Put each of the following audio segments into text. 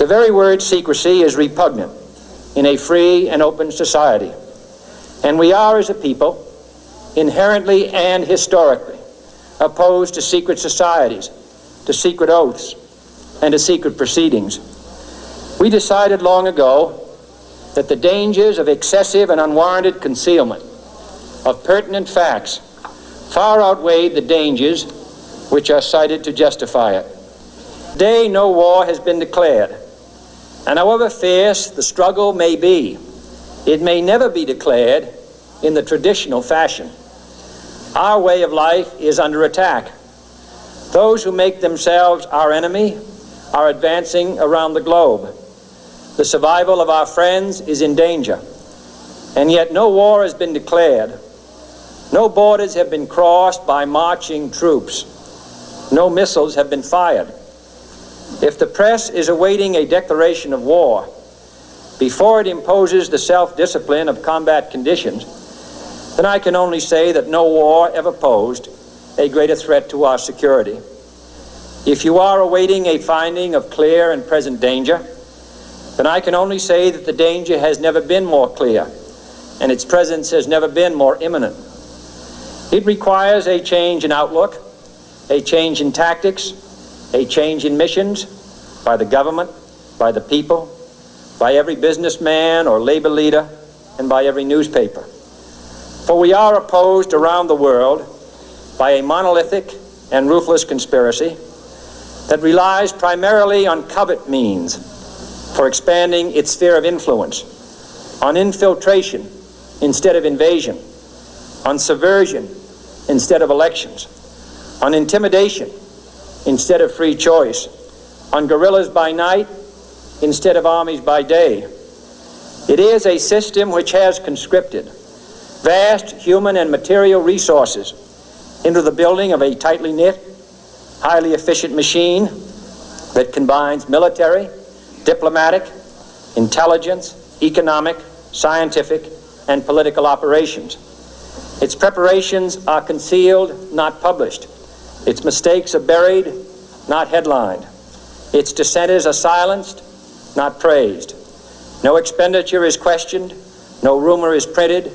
The very word secrecy is repugnant in a free and open society. And we are, as a people, inherently and historically opposed to secret societies, to secret oaths, and to secret proceedings. We decided long ago that the dangers of excessive and unwarranted concealment of pertinent facts far outweighed the dangers which are cited to justify it. Today, no war has been declared, and however fierce the struggle may be, it may never be declared in the traditional fashion. Our way of life is under attack. Those who make themselves our enemy are advancing around the globe. The survival of our friends is in danger, and yet no war has been declared. No borders have been crossed by marching troops. No missiles have been fired. If the press is awaiting a declaration of war before it imposes the self-discipline of combat conditions, then I can only say that no war ever posed a greater threat to our security. If you are awaiting a finding of clear and present danger, then I can only say that the danger has never been more clear, and its presence has never been more imminent. It requires a change in outlook, a change in tactics, a change in missions by the government, by the people, by every businessman or labor leader, and by every newspaper. For we are opposed around the world by a monolithic and ruthless conspiracy that relies primarily on covert means for expanding its sphere of influence, on infiltration instead of invasion, on subversion instead of elections, on intimidation instead of free choice, on guerrillas by night instead of armies by day. It is a system which has conscripted vast human and material resources into the building of a tightly knit, highly efficient machine that combines military, diplomatic, intelligence, economic, scientific, and political operations. Its preparations are concealed, not published. Its mistakes are buried, not headlined. Its dissenters are silenced, not praised. No expenditure is questioned, no rumor is printed,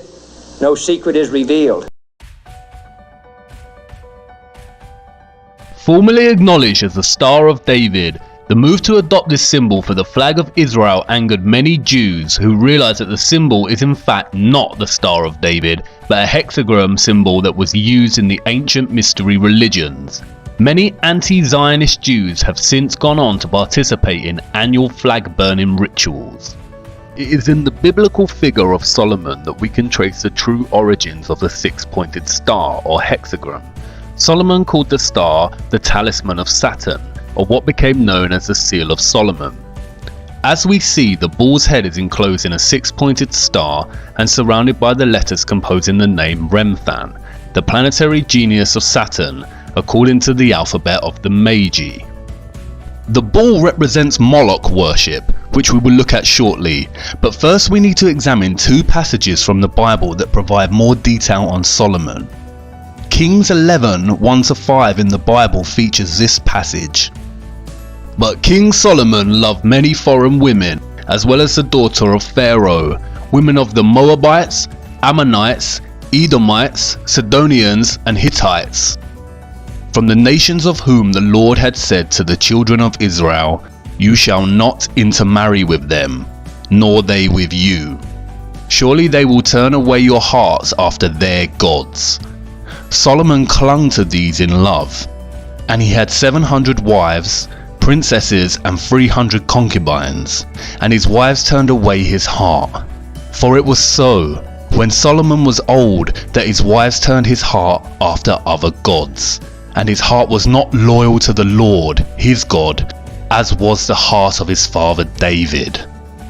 no secret is revealed. Formerly acknowledged as the Star of David, the move to adopt this symbol for the flag of Israel angered many Jews who realized that the symbol is in fact not the Star of David, but a hexagram symbol that was used in the ancient mystery religions. Many anti-Zionist Jews have since gone on to participate in annual flag burning rituals. It is in the biblical figure of Solomon that we can trace the true origins of the six-pointed star or hexagram. Solomon called the star the talisman of Saturn, or what became known as the Seal of Solomon. As we see, the bull's head is enclosed in a six-pointed star and surrounded by the letters composing the name Remphan, the planetary genius of Saturn, according to the alphabet of the Magi. The bull represents Moloch worship, which we will look at shortly, but first we need to examine two passages from the Bible that provide more detail on Solomon. Kings 11, 1-5 in the Bible features this passage. But King Solomon loved many foreign women, as well as the daughter of Pharaoh, women of the Moabites, Ammonites, Edomites, Sidonians, and Hittites, from the nations of whom the Lord had said to the children of Israel, "You shall not intermarry with them, nor they with you. Surely they will turn away your hearts after their gods." Solomon clung to these in love, and he had 700 wives, princesses, and 300 concubines, and his wives turned away his heart. For it was so, when Solomon was old, that his wives turned his heart after other gods, and his heart was not loyal to the Lord, his God, as was the heart of his father David.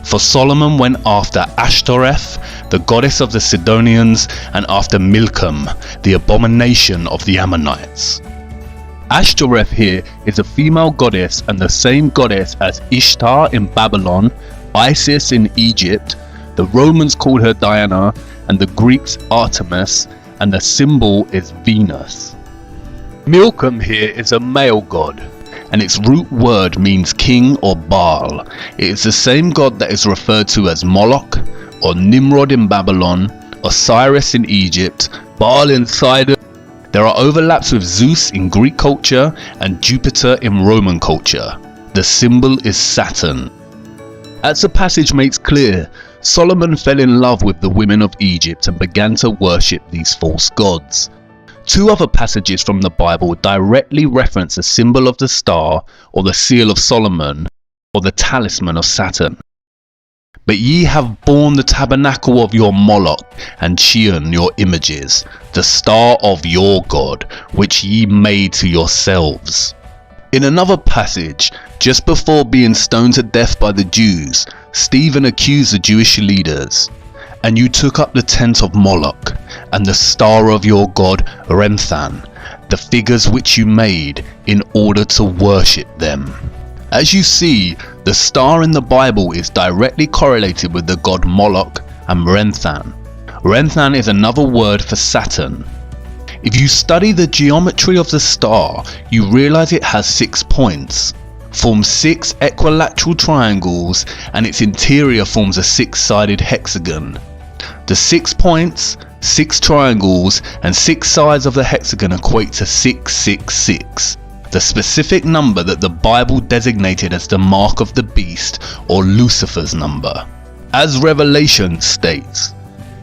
For Solomon went after Ashtoreth, the goddess of the Sidonians, and after Milcom, the abomination of the Ammonites. Ashtoreth here is a female goddess and the same goddess as Ishtar in Babylon, Isis in Egypt. The Romans called her Diana, and the Greeks Artemis, and the symbol is Venus. Milcom here is a male god, and its root word means king or Baal. It is the same god that is referred to as Moloch, or Nimrod in Babylon, Osiris in Egypt, Baal in Sidon. There are overlaps with Zeus in Greek culture and Jupiter in Roman culture. The symbol is Saturn. As the passage makes clear, Solomon fell in love with the women of Egypt and began to worship these false gods. Two other passages from the Bible directly reference the symbol of the star, or the seal of Solomon, or the talisman of Saturn. But ye have borne the tabernacle of your Moloch, and Chion your images, the star of your God, which ye made to yourselves. In another passage, just before being stoned to death by the Jews, Stephen accused the Jewish leaders. And you took up the tent of Moloch, and the star of your god Remphan, the figures which you made, in order to worship them. As you see, the star in the Bible is directly correlated with the god Moloch and Remphan. Remphan is another word for Saturn. If you study the geometry of the star, you realize it has 6 points, forms 6 equilateral triangles, and its interior forms a 6-sided hexagon. The 6 points, 6 triangles, and 6 sides of the hexagon equate to 666, the specific number that the Bible designated as the mark of the beast, or Lucifer's number. As Revelation states,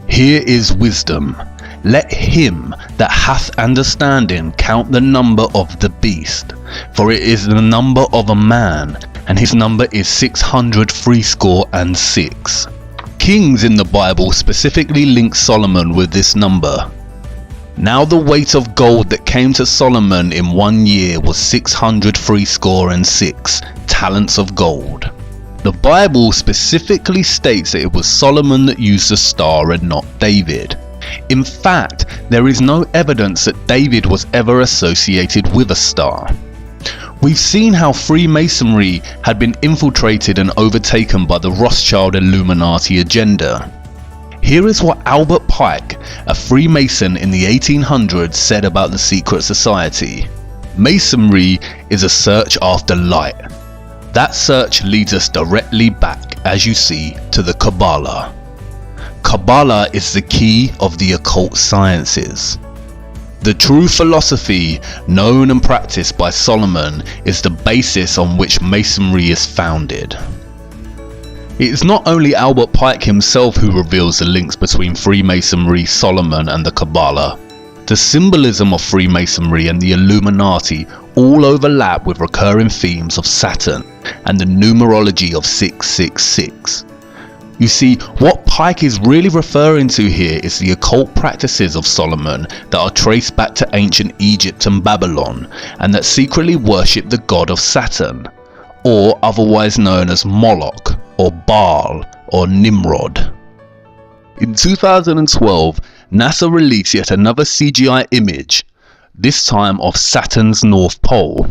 "Here is wisdom. Let him that hath understanding count the number of the beast, for it is the number of a man, and his number is 666. Kings in the Bible specifically link Solomon with this number. Now the weight of gold that came to Solomon in 1 year was 666 talents of gold. The Bible specifically states that it was Solomon that used the star and not David. In fact, there is no evidence that David was ever associated with a star. We've seen how Freemasonry had been infiltrated and overtaken by the Rothschild Illuminati agenda. Here is what Albert Pike, a Freemason in the 1800s, said about the secret society. Masonry is a search after light. That search leads us directly back, as you see, to the Kabbalah. Kabbalah is the key of the occult sciences. The true philosophy, known and practiced by Solomon, is the basis on which Masonry is founded. It is not only Albert Pike himself who reveals the links between Freemasonry, Solomon, and the Kabbalah. The symbolism of Freemasonry and the Illuminati all overlap with recurring themes of Saturn and the numerology of 666. You see, what Pike is really referring to here is the occult practices of Solomon that are traced back to ancient Egypt and Babylon, and that secretly worship the god of Saturn, or otherwise known as Moloch, or Baal, or Nimrod. In 2012, NASA released yet another CGI image, this time of Saturn's North Pole.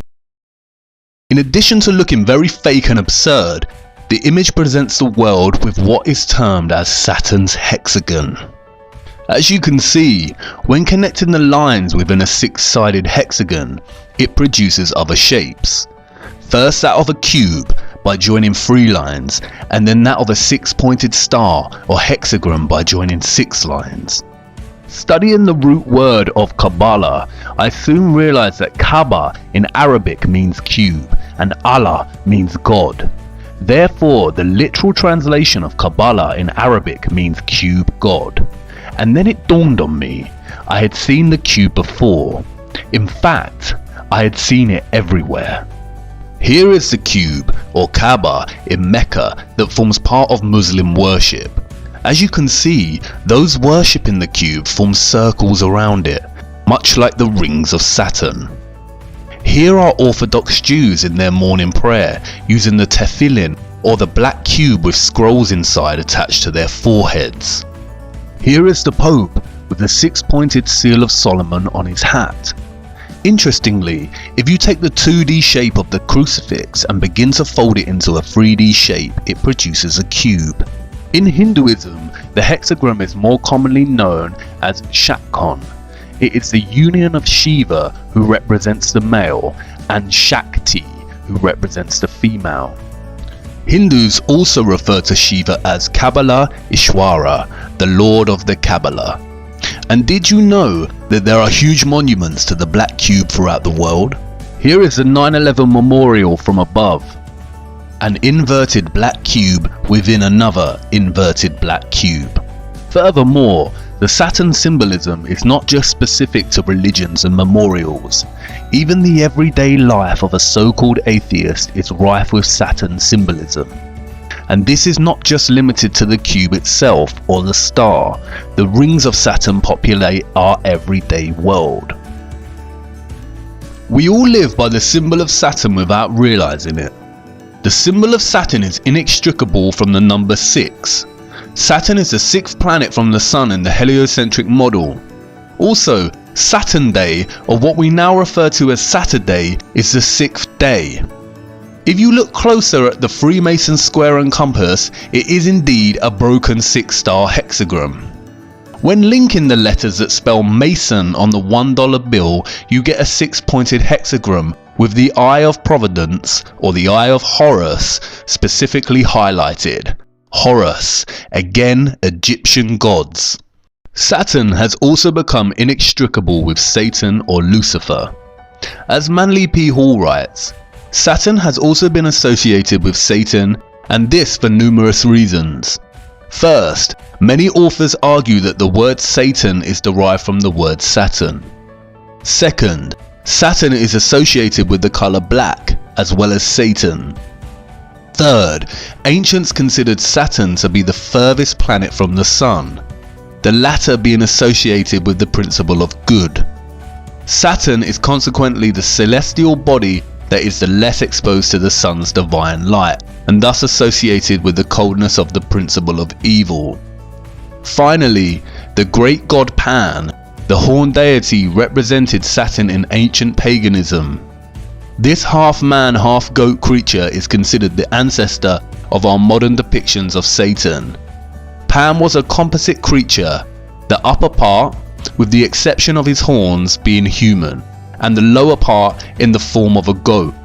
In addition to looking very fake and absurd, the image presents the world with what is termed as Saturn's hexagon. As you can see, when connecting the lines within a 6-sided hexagon, it produces other shapes. First that of a cube by joining 3 lines, and then that of a 6-pointed star or hexagon by joining 6 lines. Studying the root word of Kabbalah, I soon realized that Kaaba in Arabic means cube and Allah means God. Therefore, the literal translation of Kabbalah in Arabic means cube God. And then it dawned on me, I had seen the cube before. In fact, I had seen it everywhere. Here is the cube, or Kaaba, in Mecca that forms part of Muslim worship. As you can see, those worshipping the cube form circles around it, much like the rings of Saturn. Here are Orthodox Jews in their morning prayer, using the tefillin, or the black cube with scrolls inside attached to their foreheads. Here is the Pope with the 6-pointed seal of Solomon on his hat. Interestingly, if you take the 2D shape of the crucifix and begin to fold it into a 3D shape, it produces a cube. In Hinduism, the hexagram is more commonly known as Shakon. It is the union of Shiva, who represents the male, and Shakti, who represents the female. Hindus also refer to Shiva as Kabbalah Ishwara, the Lord of the Kabbalah. And did you know that there are huge monuments to the black cube throughout the world? Here is the 9/11 memorial from above. An inverted black cube within another inverted black cube. Furthermore, the Saturn symbolism is not just specific to religions and memorials. Even the everyday life of a so-called atheist is rife with Saturn symbolism. And this is not just limited to the cube itself or the star. The rings of Saturn populate our everyday world. We all live by the symbol of Saturn without realizing it. The symbol of Saturn is inextricable from the number 6. Saturn is the 6th planet from the Sun in the heliocentric model. Also, Saturn Day, or what we now refer to as Saturday, is the 6th day. If you look closer at the Freemason square and compass, it is indeed a broken 6-star hexagram. When linking the letters that spell Mason on the $1 bill, you get a 6-pointed hexagram with the Eye of Providence, or the Eye of Horus, specifically highlighted. Horus, again Egyptian gods. Saturn has also become inextricable with Satan or Lucifer. As Manly P. Hall writes, Saturn has also been associated with Satan, and this for numerous reasons. First, many authors argue that the word Satan is derived from the word Saturn. Second, Saturn is associated with the color black, as well as Satan. Third, ancients considered Saturn to be the furthest planet from the Sun, the latter being associated with the principle of good. Saturn is consequently the celestial body that is the less exposed to the Sun's divine light, and thus associated with the coldness of the principle of evil. Finally, the great god Pan, the horned deity, represented Saturn in ancient paganism. This half-man, half-goat creature is considered the ancestor of our modern depictions of Satan. Pan was a composite creature, the upper part, with the exception of his horns, being human, and the lower part in the form of a goat.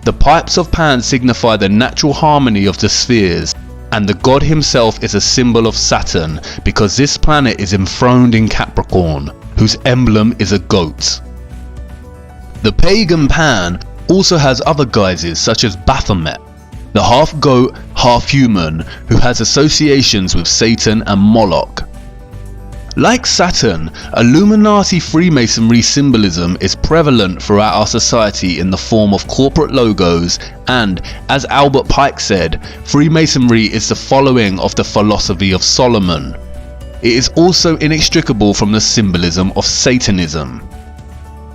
The pipes of Pan signify the natural harmony of the spheres, and the god himself is a symbol of Saturn because this planet is enthroned in Capricorn, whose emblem is a goat. The pagan Pan also has other guises such as Baphomet, the half-goat, half-human who has associations with Satan and Moloch. Like Saturn, Illuminati Freemasonry symbolism is prevalent throughout our society in the form of corporate logos and, as Albert Pike said, Freemasonry is the following of the philosophy of Solomon. It is also inextricable from the symbolism of Satanism.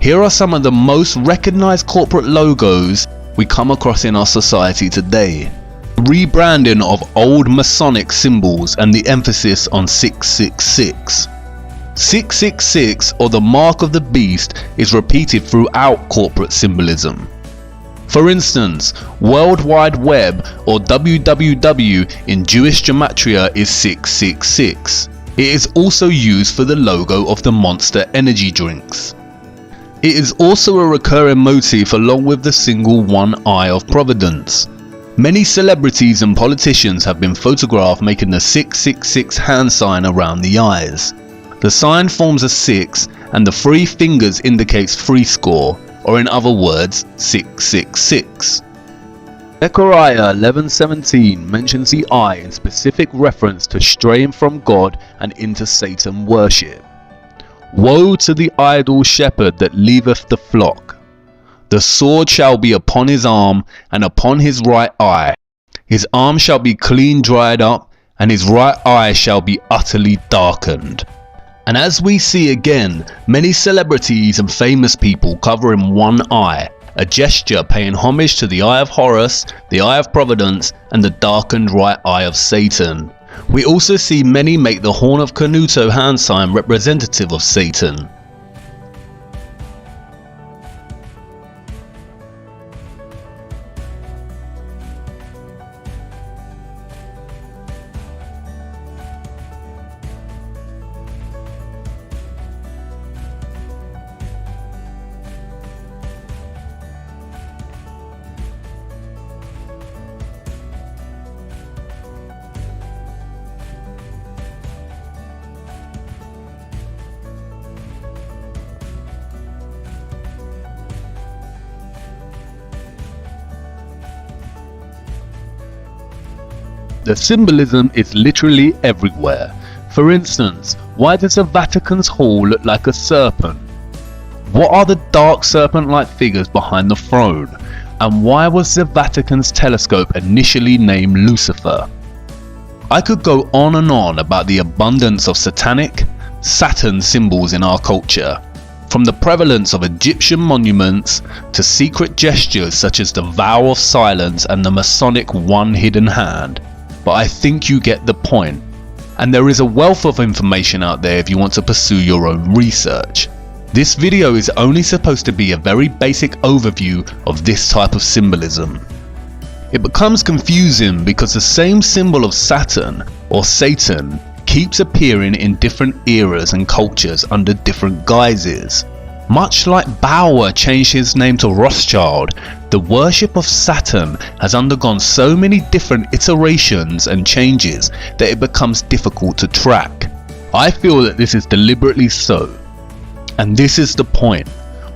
Here are some of the most recognized corporate logos we come across in our society today. Rebranding of old Masonic symbols and the emphasis on 666. 666, or the mark of the beast, is repeated throughout corporate symbolism. For instance, World Wide Web, or WWW in Jewish gematria, is 666. It is also used for the logo of the Monster energy drinks. It is also a recurring motif along with the single one eye of Providence. Many celebrities and politicians have been photographed making the 666 hand sign around the eyes. The sign forms a 6 and the 3 fingers indicates 3 score, or in other words, 666. Zechariah 11:17 mentions the eye in specific reference to straying from God and into Satan worship. Woe to the idle shepherd that leaveth the flock. The sword shall be upon his arm and upon his right eye. His arm shall be clean dried up, and his right eye shall be utterly darkened. And as we see again, many celebrities and famous people covering one eye, a gesture paying homage to the Eye of Horus, the Eye of Providence, and the darkened right eye of Satan. We also see many make the Horn of Canuto hand sign representative of Satan. The symbolism is literally everywhere. For instance, why does the Vatican's hall look like a serpent? What are the dark serpent-like figures behind the throne? And why was the Vatican's telescope initially named Lucifer? I could go on and on about the abundance of satanic, Saturn symbols in our culture, from the prevalence of Egyptian monuments to secret gestures such as the vow of silence and the Masonic one hidden hand. But I think you get the point. And there is a wealth of information out there if you want to pursue your own research. This video is only supposed to be a very basic overview of this type of symbolism. It becomes confusing because the same symbol of Saturn or Satan keeps appearing in different eras and cultures under different guises. Much like Bauer changed his name to Rothschild, the worship of Saturn has undergone so many different iterations and changes that it becomes difficult to track. I feel that this is deliberately so. And this is the point.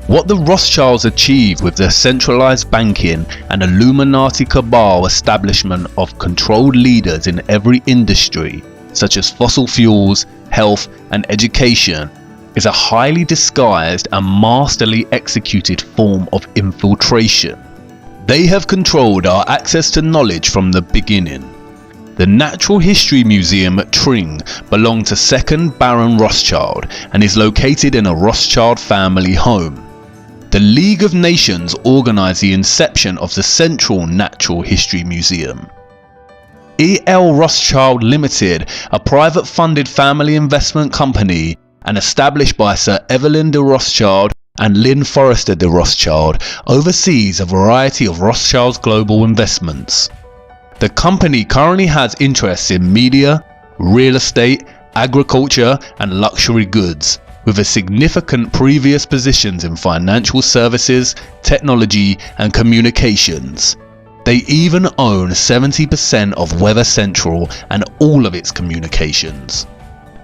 What the Rothschilds achieved with their centralized banking and Illuminati cabal establishment of controlled leaders in every industry, such as fossil fuels, health and education, is a highly disguised and masterly executed form of infiltration. They have controlled our access to knowledge from the beginning. The Natural History Museum at Tring belonged to 2nd Baron Rothschild and is located in a Rothschild family home. The League of Nations organized the inception of the Central Natural History Museum. E.L. Rothschild Limited, a private funded family investment company and established by Sir Evelyn de Rothschild and Lynn Forrester de Rothschild, oversees a variety of Rothschild's global investments. The company currently has interests in media, real estate, agriculture and luxury goods, with a significant previous positions in financial services, technology and communications. They even own 70% of Weather Central and all of its communications.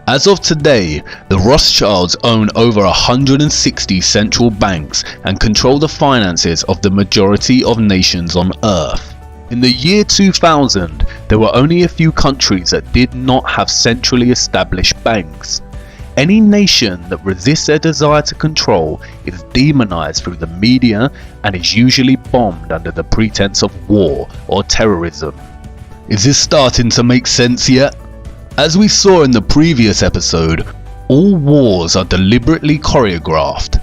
As of today, the Rothschilds own over 160 central banks and control the finances of the majority of nations on Earth. In the year 2000, there were only a few countries that did not have centrally established banks. Any nation that resists their desire to control is demonized through the media and is usually bombed under the pretense of war or terrorism. Is this starting to make sense yet? As we saw in the previous episode, all wars are deliberately choreographed,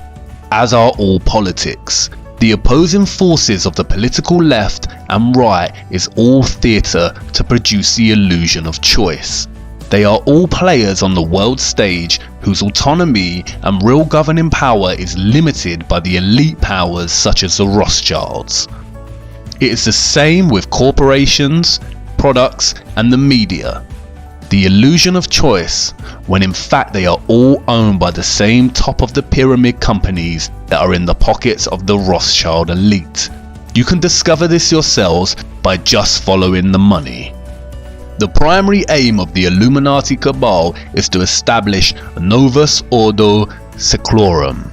as are all politics. The opposing forces of the political left and right is all theatre to produce the illusion of choice. They are all players on the world stage whose autonomy and real governing power is limited by the elite powers such as the Rothschilds. It is the same with corporations, products and the media. The illusion of choice, when in fact they are all owned by the same top of the pyramid companies that are in the pockets of the Rothschild elite. You can discover this yourselves by just following the money. The primary aim of the Illuminati cabal is to establish Novus Ordo Seclorum,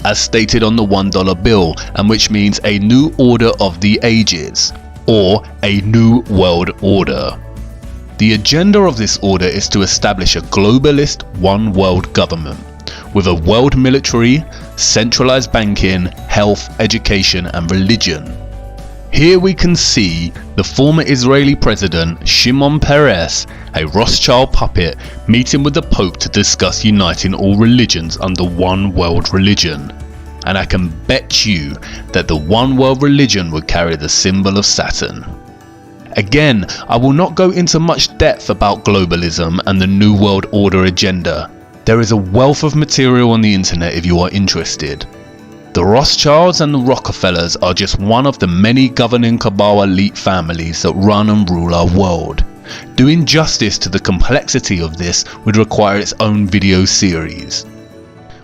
as stated on the $1 bill, and which means a new order of the ages, or a new world order. The agenda of this order is to establish a globalist one world government, with a world military, centralized banking, health, education and religion. Here we can see the former Israeli president Shimon Peres, a Rothschild puppet, meeting with the Pope to discuss uniting all religions under one world religion. And I can bet you that the one world religion would carry the symbol of Saturn. Again, I will not go into much depth about globalism and the New World Order agenda. There is a wealth of material on the internet if you are interested. The Rothschilds and the Rockefellers are just one of the many governing cabal elite families that run and rule our world. Doing justice to the complexity of this would require its own video series.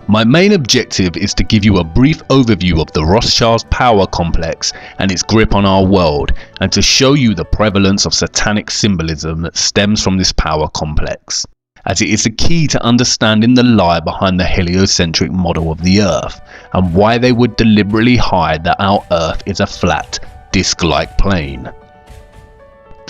My main objective is to give you a brief overview of the Rothschilds' power complex and its grip on our world, and to show you the prevalence of satanic symbolism that stems from this power complex, as it is the key to understanding the lie behind the heliocentric model of the Earth, and why they would deliberately hide that our Earth is a flat, disc-like plane.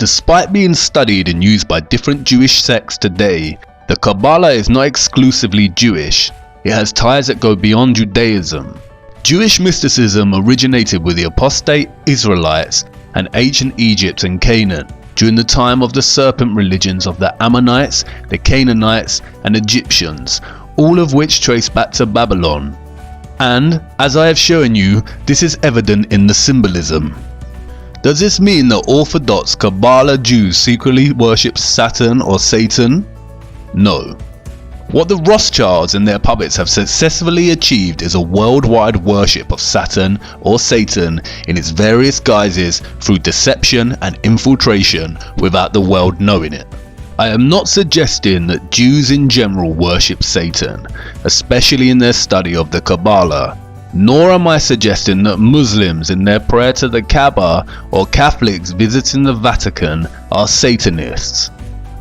Despite being studied and used by different Jewish sects today, the Kabbalah is not exclusively Jewish. It has ties that go beyond Judaism. Jewish mysticism originated with the apostate Israelites and ancient Egypt and Canaan during the time of the serpent religions of the Ammonites, the Canaanites and Egyptians, all of which trace back to Babylon. And, as I have shown you, this is evident in the symbolism. Does this mean that Orthodox Kabbalah Jews secretly worship Saturn or Satan? No. What the Rothschilds and their puppets have successfully achieved is a worldwide worship of Saturn or Satan in its various guises through deception and infiltration without the world knowing it. I am not suggesting that Jews in general worship Satan, especially in their study of the Kabbalah, nor am I suggesting that Muslims in their prayer to the Kaaba or Catholics visiting the Vatican are Satanists.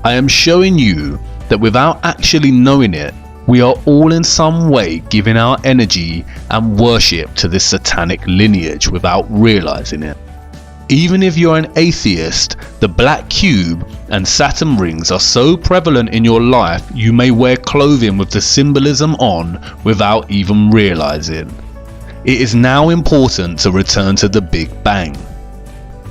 I am showing you that without actually knowing it, we are all in some way giving our energy and worship to this satanic lineage without realizing it. Even if you're an atheist, the black cube and Saturn rings are so prevalent in your life you may wear clothing with the symbolism on without even realizing. It is now important to return to the Big Bang.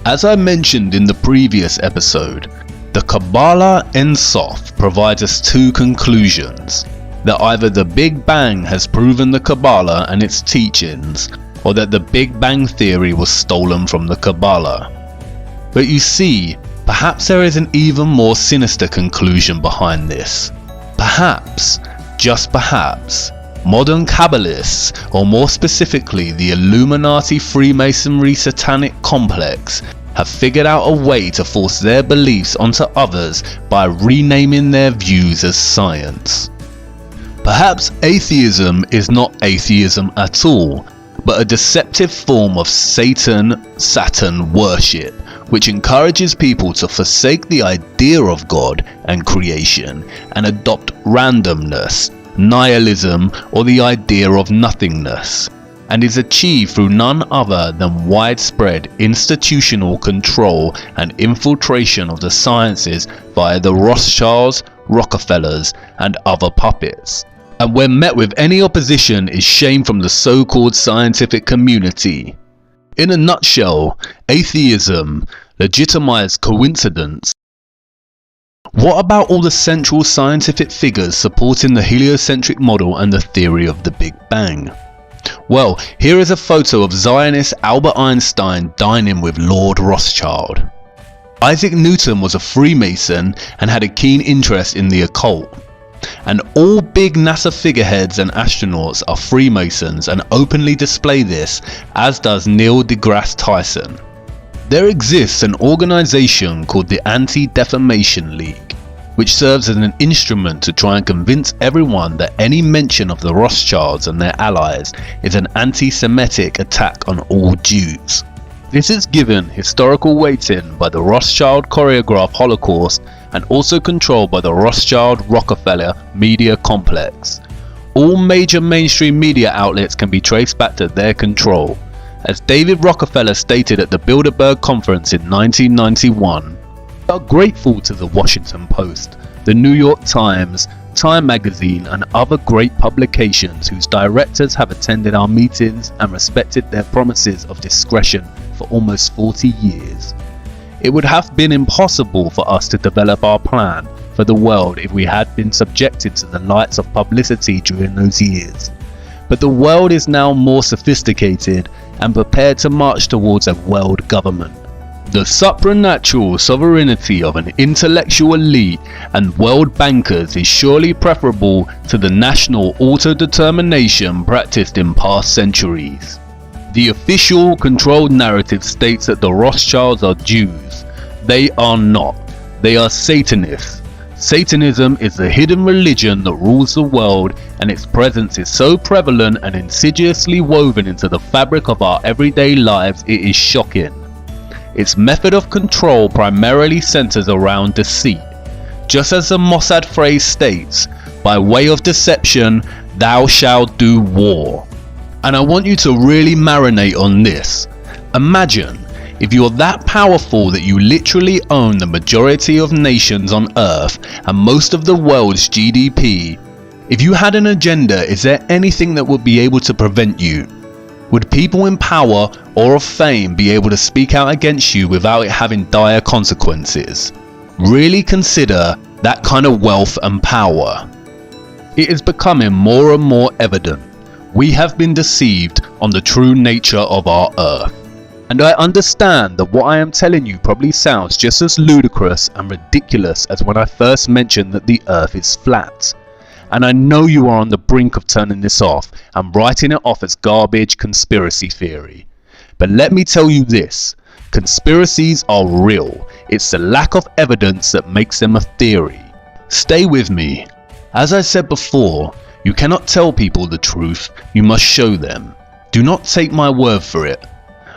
As I mentioned in the previous episode, the Kabbalah Ein Sof provides us two conclusions: that either the Big Bang has proven the Kabbalah and its teachings, or that the Big Bang theory was stolen from the Kabbalah. But you see, perhaps there is an even more sinister conclusion behind this. Perhaps, just perhaps, modern Kabbalists, or more specifically the Illuminati Freemasonry satanic complex, have figured out a way to force their beliefs onto others by renaming their views as science. Perhaps atheism is not atheism at all, but a deceptive form of Satan-Saturn worship, which encourages people to forsake the idea of God and creation and adopt randomness, nihilism, or the idea of nothingness, and is achieved through none other than widespread institutional control and infiltration of the sciences via the Rothschilds, Rockefellers, and other puppets. And when met with any opposition is shame from the so-called scientific community. In a nutshell, atheism legitimized coincidence. What about all the central scientific figures supporting the heliocentric model and the theory of the Big Bang? Well, here is a photo of Zionist Albert Einstein dining with Lord Rothschild. Isaac Newton was a Freemason and had a keen interest in the occult. And all big NASA figureheads and astronauts are Freemasons and openly display this, as does Neil deGrasse Tyson. There exists an organization called the Anti-Defamation League, which serves as an instrument to try and convince everyone that any mention of the Rothschilds and their allies is an anti-Semitic attack on all Jews. This is given historical weighting by the Rothschild choreographed Holocaust and also controlled by the Rothschild-Rockefeller media complex. All major mainstream media outlets can be traced back to their control. As David Rockefeller stated at the Bilderberg Conference in 1991, we are grateful to the Washington Post, the New York Times, Time magazine and other great publications whose directors have attended our meetings and respected their promises of discretion for almost 40 years. It would have been impossible for us to develop our plan for the world if we had been subjected to the lights of publicity during those years. But the world is now more sophisticated and prepared to march towards a world government. The supranatural sovereignty of an intellectual elite and world bankers is surely preferable to the national autodetermination practiced in past centuries. The official controlled narrative states that the Rothschilds are Jews. They are not. They are Satanists. Satanism is the hidden religion that rules the world, and its presence is so prevalent and insidiously woven into the fabric of our everyday lives it is shocking. Its method of control primarily centers around deceit. Just as the Mossad phrase states, by way of deception, thou shalt do war. And I want you to really marinate on this. Imagine If you're that powerful that you literally own the majority of nations on Earth and most of the world's GDP, if you had an agenda, is there anything that would be able to prevent you? Would people in power or of fame be able to speak out against you without it having dire consequences? Really consider that kind of wealth and power. It is becoming more and more evident we have been deceived on the true nature of our Earth. And I understand that what I am telling you probably sounds just as ludicrous and ridiculous as when I first mentioned that the Earth is flat. And I know you are on the brink of turning this off and writing it off as garbage conspiracy theory. But let me tell you this, conspiracies are real. It's the lack of evidence that makes them a theory. Stay with me. As I said before, you cannot tell people the truth, you must show them. Do not take my word for it.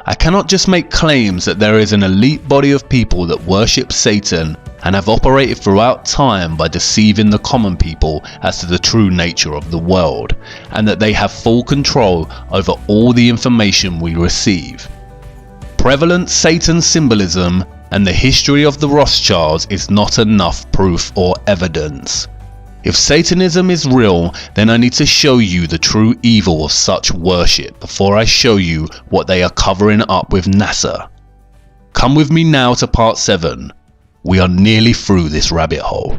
I cannot just make claims that there is an elite body of people that worship Satan and have operated throughout time by deceiving the common people as to the true nature of the world, and that they have full control over all the information we receive. Prevalent Satan symbolism and the history of the Rothschilds is not enough proof or evidence. If Satanism is real, then I need to show you the true evil of such worship before I show you what they are covering up with NASA. Come with me now to part 7. We are nearly through this rabbit hole.